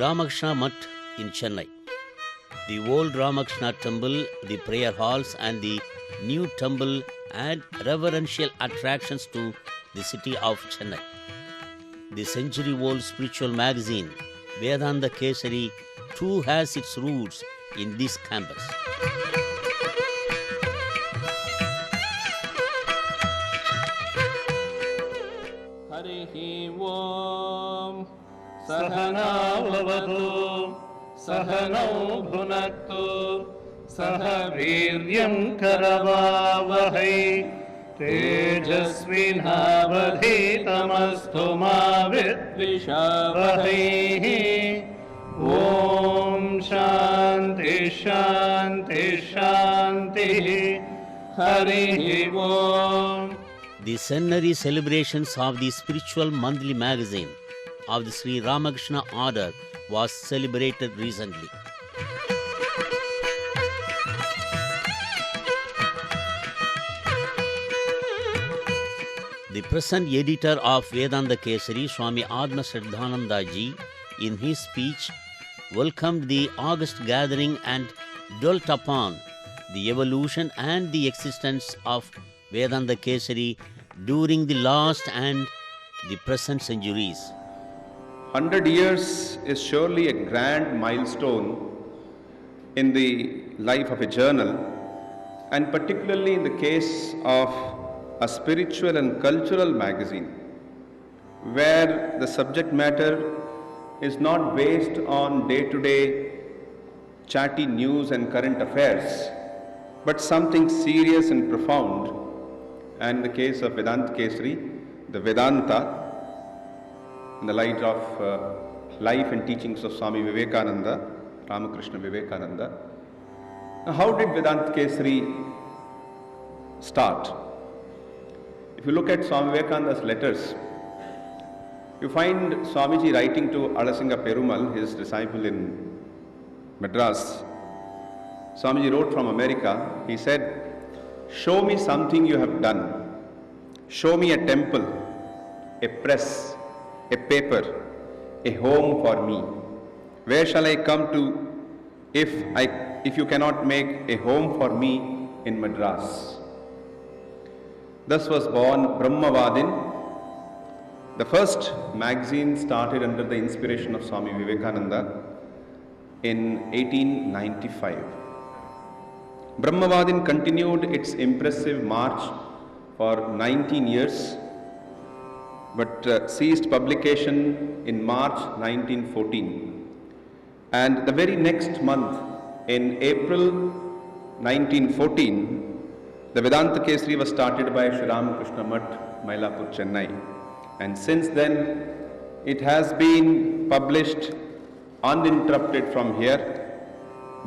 Ramakrishna Math in Chennai. The old Ramakrishna temple, the prayer halls and the new temple add reverential attractions to the city of Chennai. The century-old spiritual magazine Vedanta Kesari too has its roots in this campus. Harihi Om Sahana Vavatu Sahanau Bhunaktu Sahaviryam Karavavahai Tejasvinavadhitamastu ma vidvishavahai. Om Shanti Shanti Shanti. Harihi Om. The Centenary celebrations of the spiritual monthly magazine of the Sri Ramakrishna Order was celebrated recently. The present editor of Vedanta Kesari, Swami Atma Shraddhananda Ji, in his speech, welcomed the august gathering and dwelt upon the evolution and the existence of Vedanta Kesari during the last and the present centuries. 100 years is surely a grand milestone in the life of a journal, and particularly in the case of a spiritual and cultural magazine, where the subject matter is not based on day-to-day chatty news and current affairs, but something serious and profound. And in the case of Vedanta Kesari, the Vedanta, in the light of life and teachings of Swami Vivekananda, Ramakrishna-Vivekananda. Now, how did Vedanta Kesari start? If you look at Swami Vivekananda's letters, you find Swamiji writing to Alasinga Perumal, his disciple in Madras. Swamiji wrote from America. He said, "Show me something you have done. Show me a temple, a press, a paper, a home for me. Where shall I come to if you cannot make a home for me in Madras?" Thus was born Brahmavadin, the first magazine started under the inspiration of Swami Vivekananda in 1895. Brahmavadin continued its impressive march for 19 years, but ceased publication in March 1914. And the very next month, in April 1914, the Vedanta Kesari was started by Sri Ramakrishna Math, Mylapore, Chennai. And since then, it has been published uninterrupted from here,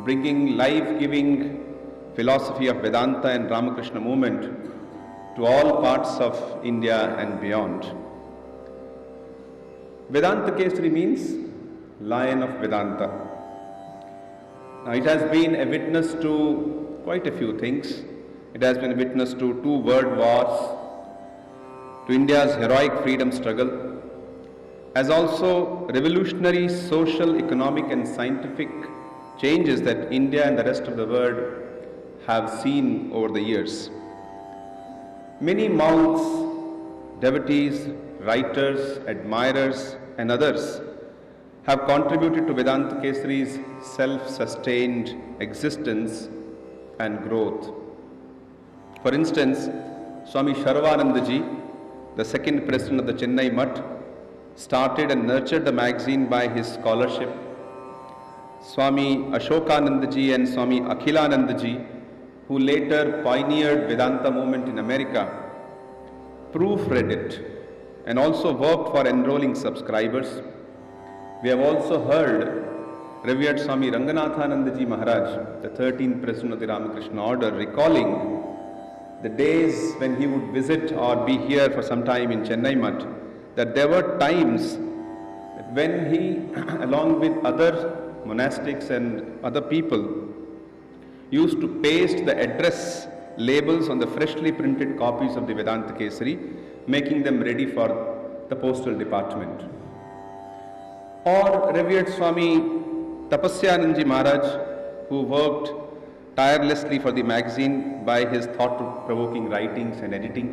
bringing life-giving philosophy of Vedanta and Ramakrishna movement to all parts of India and beyond. Vedanta Kesari means Lion of Vedanta. Now, it has been a witness to quite a few things. It has been a witness to 2 world wars, to India's heroic freedom struggle, as also revolutionary social, economic and scientific changes that India and the rest of the world have seen over the years. Many monks, devotees, writers, admirers and others have contributed to Vedanta Kesari's self-sustained existence and growth. For instance, Swami Sarvanandaji, the second president of the Chennai Math, started and nurtured the magazine by his scholarship. Swami Ashokanandaji and Swami Akhilanandaji, who later pioneered Vedanta movement in America, proofread it and also worked for enrolling subscribers. We have also heard revered Swami Ranganathanandaji Maharaj, the 13th president of the Ramakrishna Order, recalling the days when he would visit or be here for some time in Chennai Math, that there were times when he, along with other monastics and other people, used to paste the address labels on the freshly printed copies of the Vedanta Kesari, making them ready for the postal department. or revered Swami Tapasyananji Maharaj, who worked tirelessly for the magazine by his thought-provoking writings and editing,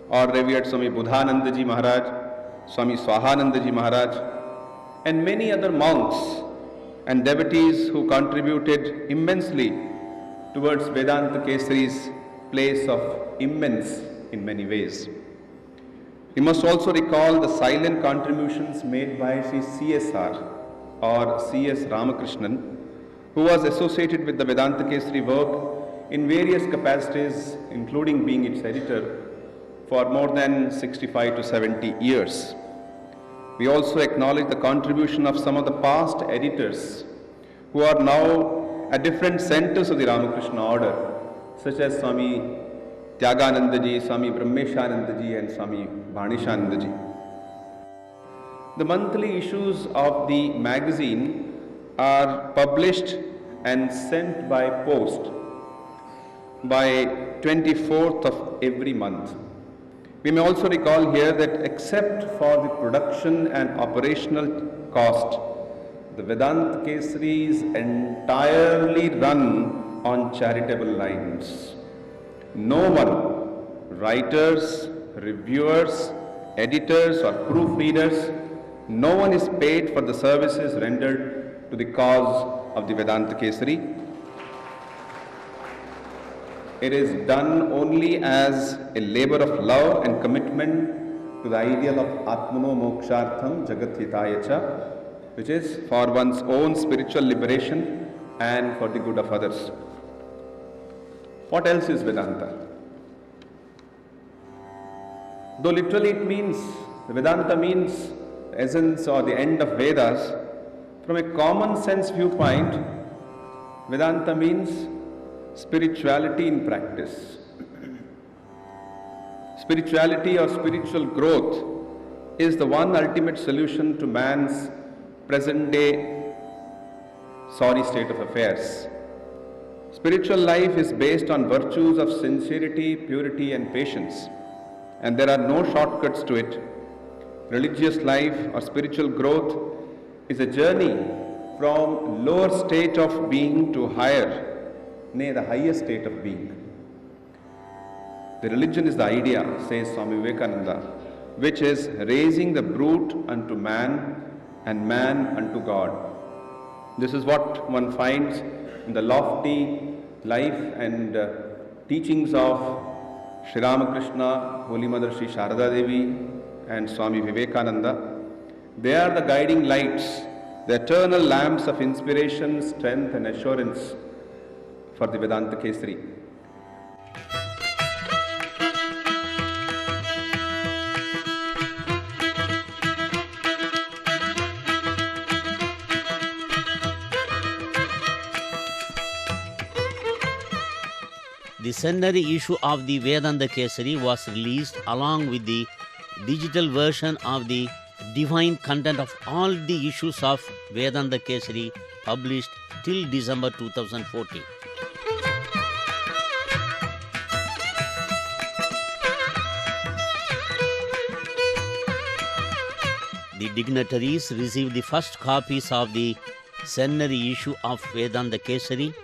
or revered Swami Buddhanandaji Maharaj, Swami Swahanandaji Maharaj, and many other monks and devotees who contributed immensely towards Vedanta Kesari's place of immense in many ways. We must also recall the silent contributions made by Sri CSR or C.S. Ramakrishnan, who was associated with the Vedanta Kesari work in various capacities, including being its editor, for more than 65 to 70 years. We also acknowledge the contribution of some of the past editors who are now at different centers of the Ramakrishna Order, such as Swami Tyaganandaji, Swami Brahmeshanandaji and Swami Bhanishanandaji. The monthly issues of the magazine are published and sent by post by 24th of every month. We may also recall here that except for the production and operational cost, the Vedanta Kesari is entirely run on charitable lines. No one, writers, reviewers, editors or proofreaders, no one is paid for the services rendered to the cause of the Vedanta Kesari. It is done only as a labor of love and commitment to the ideal of Atmano Mokshartham Jagat Hitaya Cha, which is for one's own spiritual liberation and for the good of others. What else is Vedanta? Though literally it means, Vedanta means the essence or the end of Vedas, from a common sense viewpoint, Vedanta means spirituality in practice. Spirituality or spiritual growth is the one ultimate solution to man's present day sorry state of affairs. Spiritual life is based on virtues of sincerity, purity and patience, and there are no shortcuts to it. Religious life or spiritual growth is a journey from lower state of being to higher, nay, the highest state of being. The religion is the idea, says Swami Vivekananda, which is raising the brute unto man and man unto God. This is what one finds in the lofty life and teachings of Sri Ramakrishna, Holy Mother Sri Sharada Devi and Swami Vivekananda. They are the guiding lights, the eternal lamps of inspiration, strength and assurance for the Vedanta Kesari. The Centenary issue of the Vedanta Kesari was released along with the digital version of the divine content of all the issues of Vedanta Kesari published till December 2014. The dignitaries received the first copies of the Centenary issue of Vedanta Kesari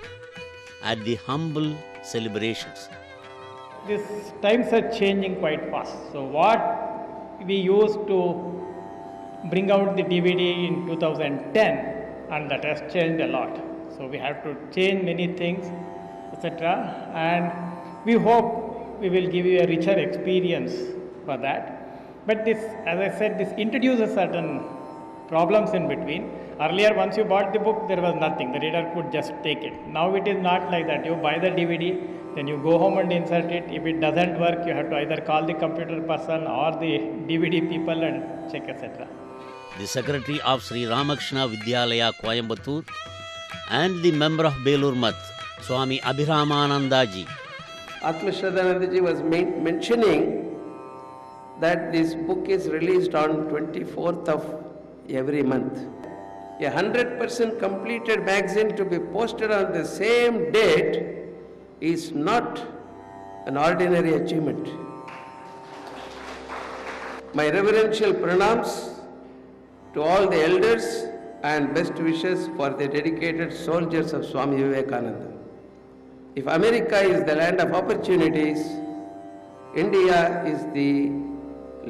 at the humble celebrations. These times are changing quite fast. So what we used to bring out the DVD in 2010, and that has changed a lot. So we have to change many things, etc. And we hope we will give you a richer experience for that. But this, as I said, this introduces certain problems in between. Earlier, once you bought the book, there was nothing. The reader could just take it. Now it is not like that. You buy the DVD, then you go home and insert it. If it doesn't work, you have to either call the computer person or the DVD people and check, etc. The secretary of Sri Ramakrishna Vidyalaya Coimbatore and the member of Belur Math, Swami Abhiramanandaji. Atma Shraddhanandaji was mentioning that this book is released on 24th of every month. A 100% completed magazine to be posted on the same date is not an ordinary achievement. My reverential pranams to all the elders and best wishes for the dedicated soldiers of Swami Vivekananda. If America is the land of opportunities, India is the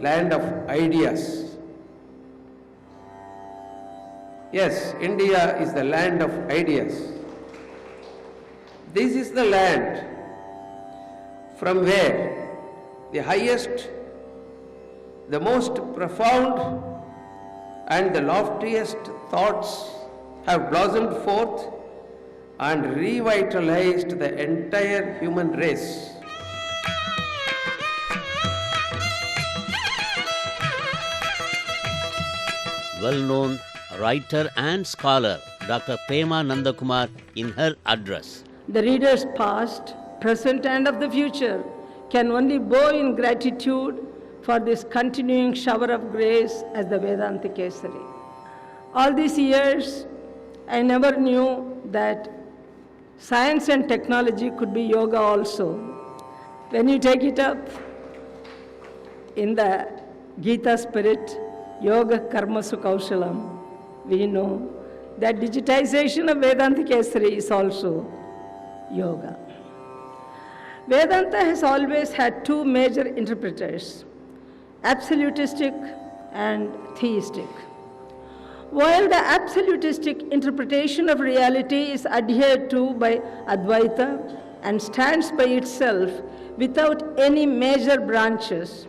land of ideas. Yes, India is the land of ideas. This is the land from where the highest, the most profound and the loftiest thoughts have blossomed forth and revitalized the entire human race. Well-known writer and scholar Dr. Prema Nandakumar in her address. The readers past, present and of the future can only bow in gratitude for this continuing shower of grace as the Vedanta Kesari. All these years, I never knew that science and technology could be yoga also. When you take it up in the Gita spirit, yoga karmasu kaushalam, we know that digitization of Vedanta Kesari is also yoga. Vedanta has always had two major interpreters, absolutistic and theistic. While the absolutistic interpretation of reality is adhered to by Advaita and stands by itself without any major branches,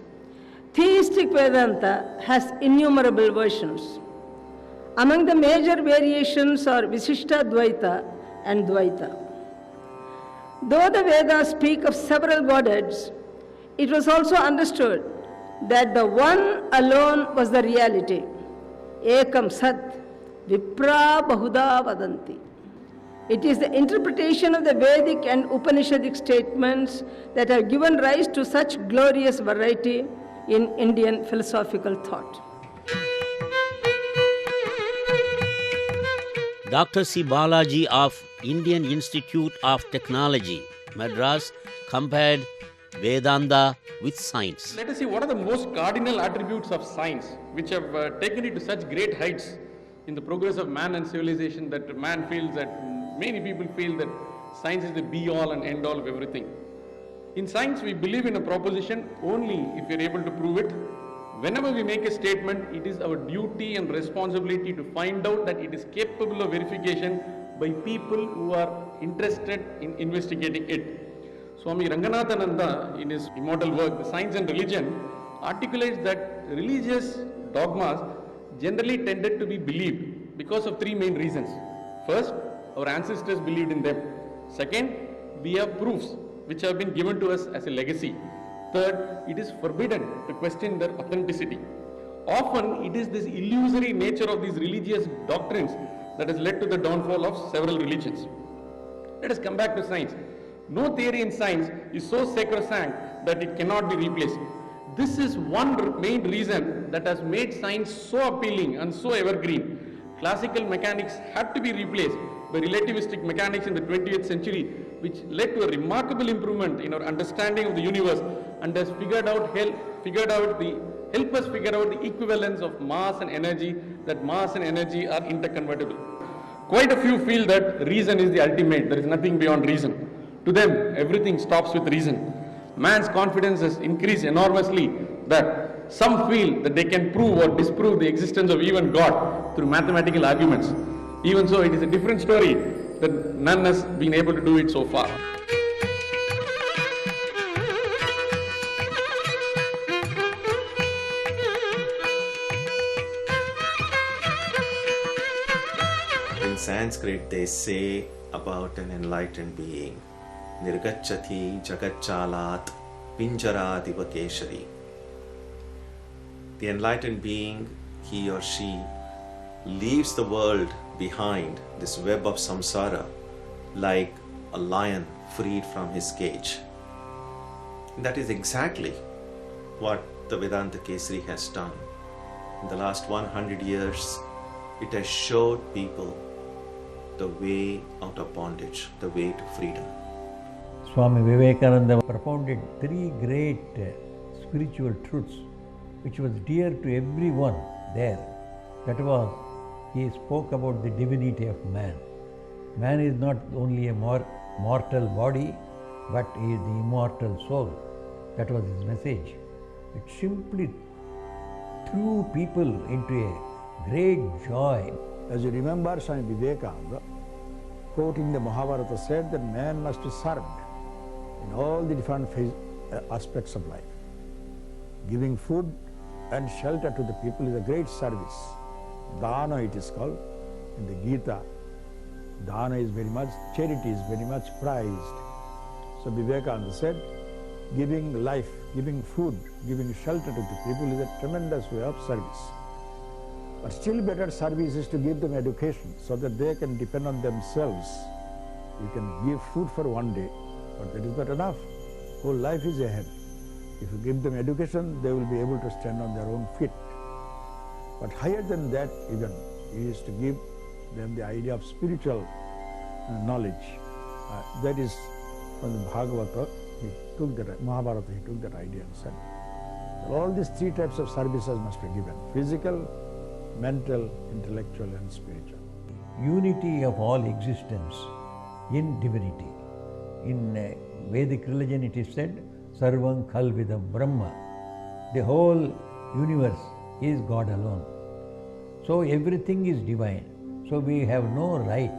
theistic Vedanta has innumerable versions. Among the major variations are Visishta Advaita and Dvaita. Though the Vedas speak of several godheads, it was also understood that the one alone was the reality. Ekam Sat Vipra Bahuda Vadanti. It is the interpretation of the Vedic and Upanishadic statements that have given rise to such glorious variety in Indian philosophical thought. Dr. C. Balaji of Indian Institute of Technology, Madras, compared Vedanta with science. Let us see what are the most cardinal attributes of science which have taken it to such great heights in the progress of man and civilization that man feels that many people feel that science is the be-all and end-all of everything. In science, we believe in a proposition only if we are able to prove it. Whenever we make a statement, it is our duty and responsibility to find out that it is capable of verification by people who are interested in investigating it. Swami Ranganathananda, in his immortal work, The Science and Religion, articulates that religious dogmas generally tended to be believed because of three main reasons. First, our ancestors believed in them. Second, we have proofs which have been given to us as a legacy. Third, it is forbidden to question their authenticity. Often, it is this illusory nature of these religious doctrines that has led to the downfall of several religions. Let us come back to science. No theory in science is so sacrosanct that it cannot be replaced. This is one main reason that has made science so appealing and so evergreen. Classical mechanics had to be replaced by relativistic mechanics in the 20th century, which led to a remarkable improvement in our understanding of the universe and has help us figure out the equivalence of mass and energy, that mass and energy are interconvertible. Quite a few feel that reason is the ultimate, there is nothing beyond reason. To them, everything stops with reason. Man's confidence has increased enormously that some feel that they can prove or disprove the existence of even God through mathematical arguments. Even so, it is a different story that none has been able to do it so far. In Sanskrit, they say about an enlightened being, Nirgacchati Jagacchalat Pinjaradiva Kesari. The enlightened being, he or she, leaves the world behind, this web of samsara, like a lion freed from his cage. And that is exactly what the Vedanta Kesari has done. In the last 100 years, it has showed people the way out of bondage, the way to freedom. Swami Vivekananda propounded three great spiritual truths which was dear to everyone there. That was, he spoke about the divinity of man. Man is not only a mortal body, but he is the immortal soul. That was his message. It simply threw people into a great joy. As you remember, Swami Vivekananda, quoting the Mahabharata, said that man must be served in all the different aspects of life. Giving food and shelter to the people is a great service. Dana it is called in the Gita. Dana is very much, charity is very much prized. So Vivekananda said, giving life, giving food, giving shelter to the people is a tremendous way of service. But still better service is to give them education so that they can depend on themselves. You can give food for one day, but that is not enough. Whole life is ahead. If you give them education, they will be able to stand on their own feet. But higher than that even, is to give them the idea of spiritual knowledge. That is from the Bhagavata, Mahabharata, he took that idea and said, all these three types of services must be given: physical, mental, intellectual and spiritual. Unity of all existence in divinity. In Vedic religion it is said, Sarvam Khalvidam Brahma. The whole universe is God alone. So everything is divine. So we have no right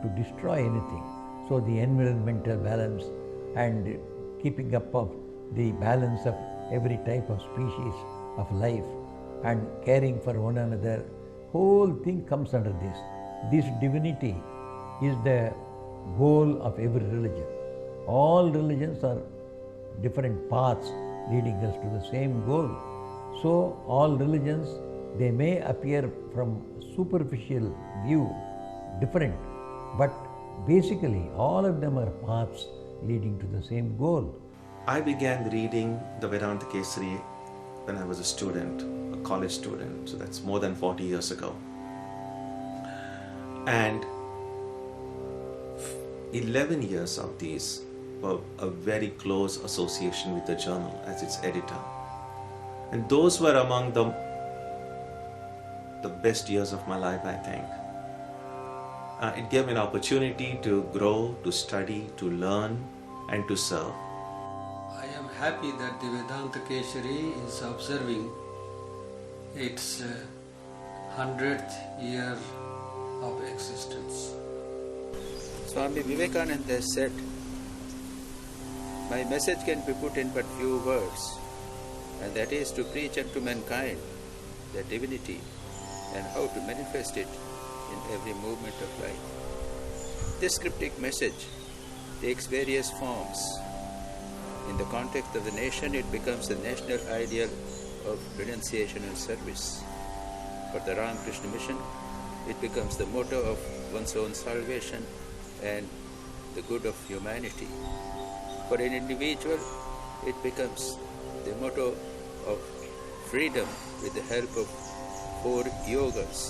to destroy anything. So the environmental balance and keeping up of the balance of every type of species of life and caring for one another, whole thing comes under this. This divinity is the goal of every religion. All religions are different paths leading us to the same goal. So all religions, they may appear from superficial view different, but basically all of them are paths leading to the same goal. I began reading the Vedanta Kesari when I was a student, a college student, so that's more than 40 years ago. And 11 years of these were a very close association with the journal as its editor. And those were among the best years of my life, I think. It gave me an opportunity to grow, to study, to learn, and to serve. I am happy that the Vedanta Kesari is observing its 100th year of existence. Swami Vivekananda said, "My message can be put in but few words, and that is to preach unto mankind their divinity and how to manifest it in every movement of life." This cryptic message takes various forms. In the context of the nation, it becomes the national ideal of renunciation and service. For the Ramakrishna mission, it becomes the motto of one's own salvation and the good of humanity. For an individual, it becomes the motto of freedom with the help of 4 yogas: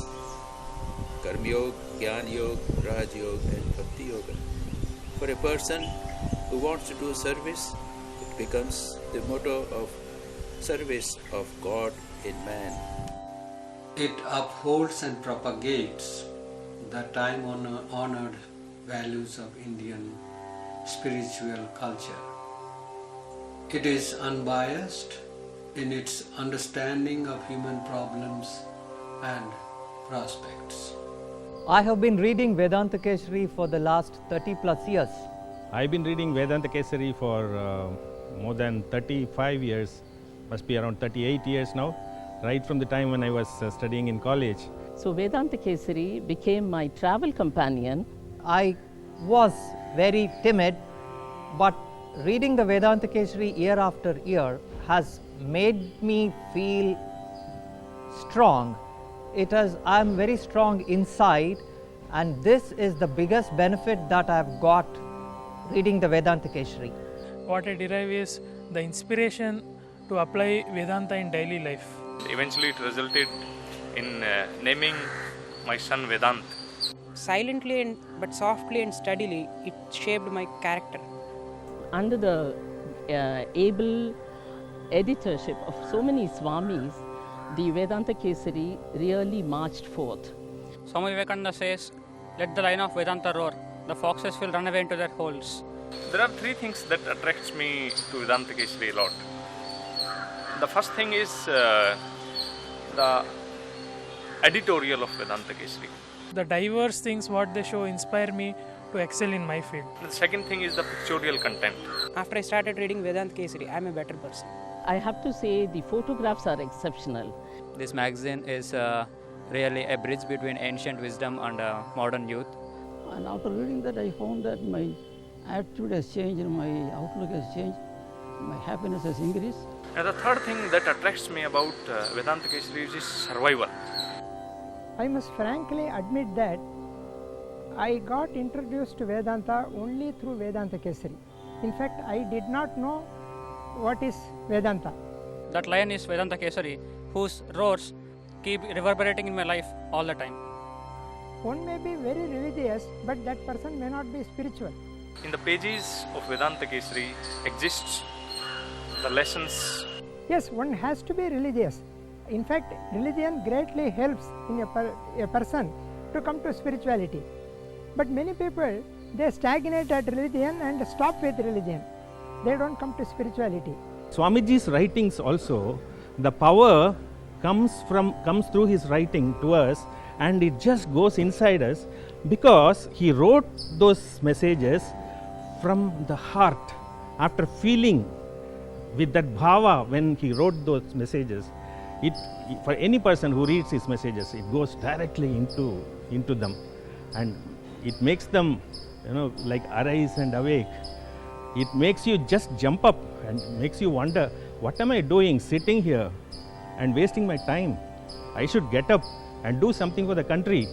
Karma Yoga, Jnana Yoga, Raj Yoga and Bhakti Yoga. For a person who wants to do service, it becomes the motto of service of God in man. It upholds and propagates the time-honored values of Indian spiritual culture. It is unbiased in its understanding of human problems and prospects. I have been reading Vedanta Kesari for the last 30 plus years. I've been reading Vedanta Kesari for more than 35 years, must be around 38 years now, right from the time when I was studying in college. So Vedanta Kesari became my travel companion. I was very timid, but reading the Vedanta Kesari year after year has made me feel strong. I'm very strong inside, and this is the biggest benefit that I've got reading the Vedanta Kesari. What I derive is the inspiration to apply Vedanta in daily life. Eventually it resulted in naming my son Vedant. Silently but softly and steadily, it shaped my character. Under the able editorship of so many Swamis, the Vedanta Kesari really marched forth. Swami Vivekananda says, "Let the Lion of Vedanta roar, the foxes will run away into their holes." There are three things that attracts me to Vedanta Kesari a lot. The first thing is the editorial of Vedanta Kesari. The diverse things what they show inspire me to excel in my field. The second thing is the pictorial content. After I started reading Vedanta Kesari, I'm a better person. I have to say the photographs are exceptional. This magazine is really a bridge between ancient wisdom and modern youth. And after reading that, I found that my attitude has changed and my outlook has changed. My happiness has increased. And the third thing that attracts me about Vedanta Kesari is survival. I must frankly admit that I got introduced to Vedanta only through Vedanta Kesari. In fact, I did not know what is Vedanta. That lion is Vedanta Kesari, whose roars keep reverberating in my life all the time. One may be very religious, but that person may not be spiritual. In the pages of Vedanta Kesari exists the lessons. Yes, one has to be religious. In fact, religion greatly helps in a person to come to spirituality. But many people, they stagnate at religion and stop with religion. They don't come to spirituality. Swamiji's writings also, the power comes through his writing to us, and it just goes inside us because he wrote those messages from the heart, after feeling with that bhava when he wrote those messages. For any person who reads his messages, it goes directly into them, and it makes them, like arise and awake. It makes you just jump up and makes you wonder, what am I doing sitting here and wasting my time? I should get up and do something for the country,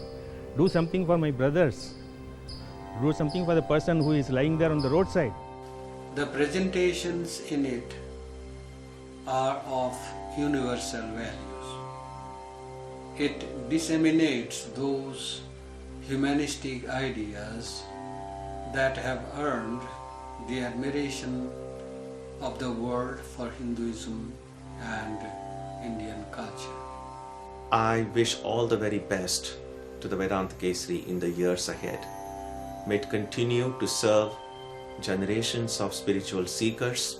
do something for my brothers, do something for the person who is lying there on the roadside. The presentations in it are of universal values. It disseminates those humanistic ideas that have earned the admiration of the world for Hinduism and Indian culture. I wish all the very best to the Vedanta Kesari in the years ahead. May it continue to serve generations of spiritual seekers,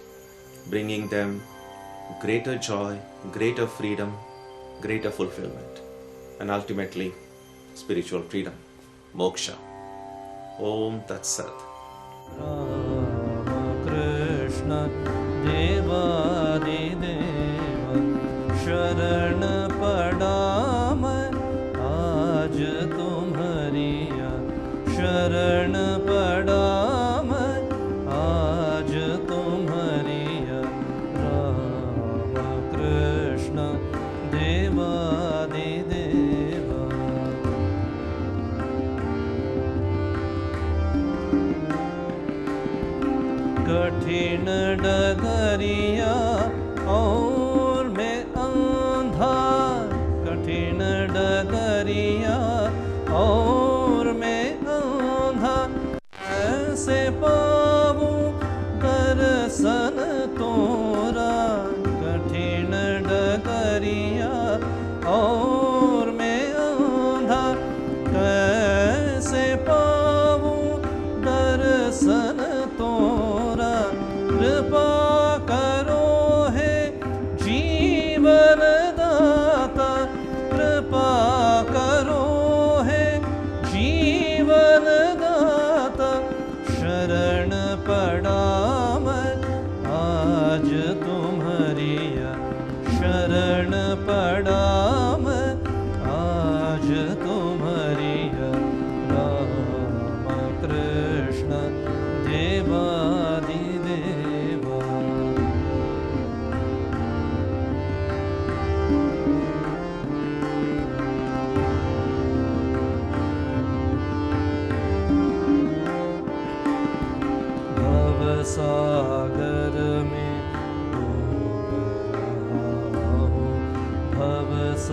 bringing them greater joy, greater freedom, greater fulfillment, and ultimately spiritual freedom, moksha. Om Tat Sat. Ramakrishna Devadideva Sharan Padam Aaj Tumhariya Sharan Padam Aaj Tumhariya Ramakrishna Devadideva. कठिन डगरिया और मैं अंधा, कठिन डगरिया और मैं अंधा, ऐसे पाऊं दर्शन तोरा। कठिन डगरिया और मैं अंधा, कैसे पाऊं दर्शन तोरा। कृपा करो है जीवन दाता, कृपा करो है जीवन दाता। शरण पड़ा मैं आज तुम्हारिया, शरण पड़ा मैं आज तुम्हारिया। रामकृष्ण देवादिदेवा। भवसागर में डूब रहा हूँ, भवसागर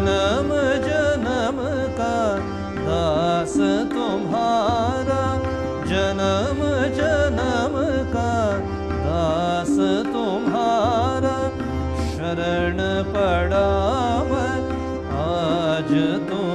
जन्म जन्म का दास तुम्हारा, जन्म जन्म का दास तुम्हारा, शरण पड़ा मैं आज तुम